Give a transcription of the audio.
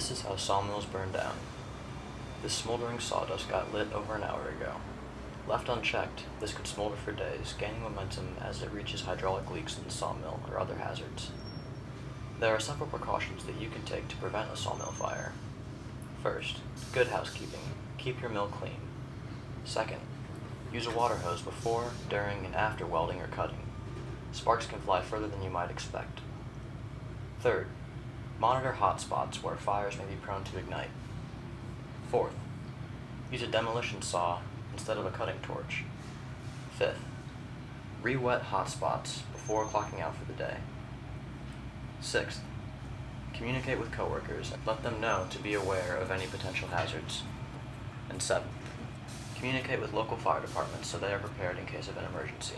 This is how sawmills burn down. This smoldering sawdust got lit over an hour ago. Left unchecked, this could smolder for days, gaining momentum as it reaches hydraulic leaks in the sawmill or other hazards. There are several precautions that you can take to prevent a sawmill fire. First, good housekeeping. Keep your mill clean. Second, use a water hose before, during, and after welding or cutting. Sparks can fly further than you might expect. Third, monitor hot spots where fires may be prone to ignite. Fourth, use a demolition saw instead of a cutting torch. Fifth, re-wet hot spots before clocking out for the day. Sixth, communicate with coworkers and let them know to be aware of any potential hazards. And seventh, communicate with local fire departments so they are prepared in case of an emergency.